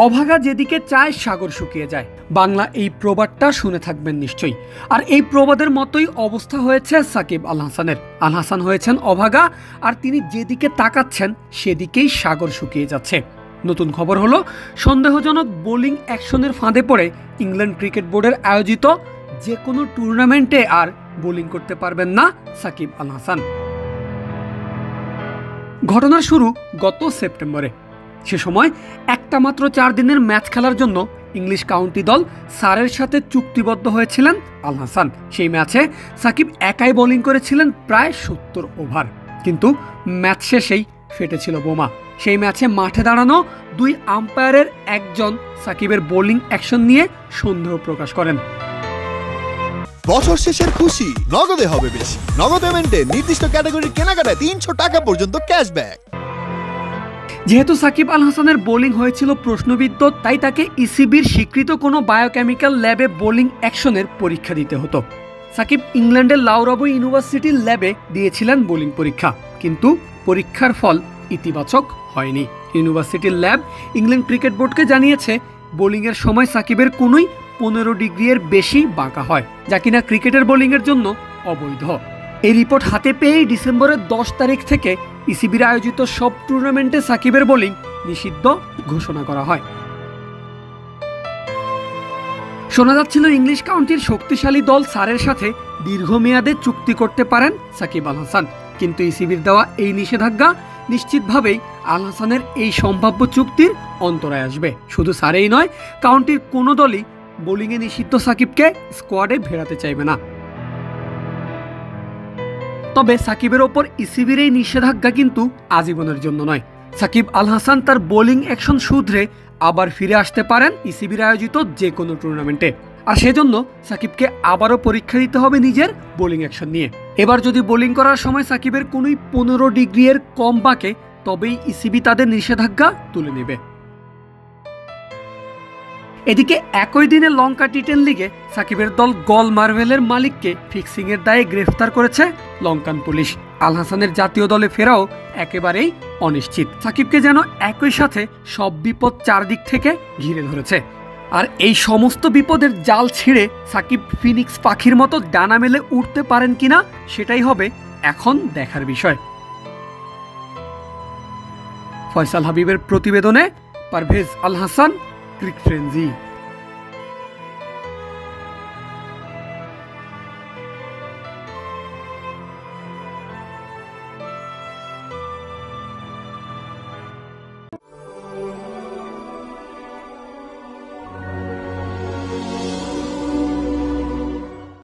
অভাগা যেদিকে চায় সাগর শুকিয়ে যায়, বাংলা এই প্রবাদটা শুনে থাকবেন নিশ্চয়ই। আর এই প্রবাদের মতোই অবস্থা হয়েছে সাকিব আল হাসানের। আল হাসান হয়েছেন অভাগা, আর তিনি যেদিকে তাকাচ্ছেন সেদিকেই সাগর শুকিয়ে যাচ্ছে। নতুন খবর হলো, সন্দেহজনক বোলিং অ্যাকশনের ফাঁদে পড়ে ইংল্যান্ড ক্রিকেট বোর্ডের আয়োজিত যে কোনো টুর্নামেন্টে আর বোলিং করতে পারবেন না সাকিব আল হাসান। ঘটনার শুরু গত সেপ্টেম্বরে। সে সময় একটা মাত্র 4 দিনের ম্যাচ খেলার জন্য ইংলিশ কাউন্টি দল সারের সাথে চুক্তিবদ্ধ হয়েছিলেন আল হাসান। সেই ম্যাচে সাকিব একাই বোলিং করেছিলেন প্রায় 70 ওভার, কিন্তু ম্যাচ শেষেই ফেটেছিল বোমা। সেই ম্যাচে মাঠে দাঁড়ানো 2 আম্পায়ারের একজন সাকিবের বোলিং অ্যাকশন নিয়ে সন্দেহ প্রকাশ করেন। বছর শেষের খুশি নগদে হবে বেশি। নগদ পেমেন্টে নির্দিষ্ট ক্যাটাগরির কেনাকাটায় 300 টাকা পর্যন্ত ক্যাশব্যাক। যেহেতু সাকিব আল হাসানের বোলিং হয়েছিল প্রশ্নবিদ্ধ, তাই তাকে ইসিবির স্বীকৃত কোনো বায়োকেমিক্যাল ল্যাবে বোলিং অ্যাকশনের পরীক্ষা দিতে হতো। সাকিব ইংল্যান্ডের লাউরাবো ইউনিভার্সিটির ল্যাবে দিয়েছিলেন বোলিং পরীক্ষা, কিন্তু পরীক্ষার ফল ইতিবাচক হয়নি। ইউনিভার্সিটির ল্যাব ইংল্যান্ড ক্রিকেট বোর্ডকে জানিয়েছে বোলিংয়ের সময় সাকিবের কোনোই 15 ডিগ্রির বেশি বাঁকা হয়, যা কিনা ক্রিকেটের বোলিংয়ের জন্য অবৈধ। এই রিপোর্ট হাতে পেয়েই ডিসেম্বরের 10 তারিখ থেকে ইসিবির আয়োজিত সব টুর্নামেন্টে সাকিবের বোলিং নিষিদ্ধ ঘোষণা করা হয়। শোনা যাচ্ছিল ইংলিশ কাউন্টির শক্তিশালী দল সারের সাথে দীর্ঘমেয়াদে চুক্তি করতে পারেন সাকিব আল হাসান, কিন্তু ইসিবির দেওয়া এই নিষেধাজ্ঞা নিশ্চিতভাবেই আল হাসানের এই সম্ভাব্য চুক্তির অন্তরায় আসবে। শুধু সারেই নয়, কাউন্টির কোনো দলই বোলিংয়ে নিষিদ্ধ সাকিবকে স্কোয়াডে ভেড়াতে চাইবে না। তবে সাকিবের ওপর ইসিবির এই নিষেধাজ্ঞা কিন্তু আজীবনের জন্য নয়। সাকিব আল হাসান তার বোলিং অ্যাকশন শুধরে আবার ফিরে আসতে পারেন ইসিবির আয়োজিত যে কোনো টুর্নামেন্টে, আর সেজন্য সাকিবকে আবারও পরীক্ষা দিতে হবে নিজের বোলিং অ্যাকশন নিয়ে। এবার যদি বোলিং করার সময় সাকিবের কোনোই 15 ডিগ্রির কম বাঁকে, তবেই ইসিবি তাদের নিষেধাজ্ঞা তুলে নেবে। এদিকে একই দিনে লঙ্কা টি10 লিগে সাকিবের দল গল মার্ভেলের মালিককে ফিক্সিং এর দায়ে গ্রেফতার করেছে লঙ্কান পুলিশ। আল হাসানের জাতীয় দলে ফেরাও একেবারেই অনিশ্চিত। সাকিবকে যেন একই সাথে সব বিপদ চারদিক থেকে ঘিরে ধরেছে, আর এই সমস্ত বিপদের জাল ছিঁড়ে সাকিব ফিনিক্স পাখির মতো ডানা মেলে উঠতে পারেন কিনা সেটাই হবে এখন দেখার বিষয়। ফয়সাল হাবিবের প্রতিবেদনে পারভেজ আল হাসান, ক্রিক ফ্রেন্জি।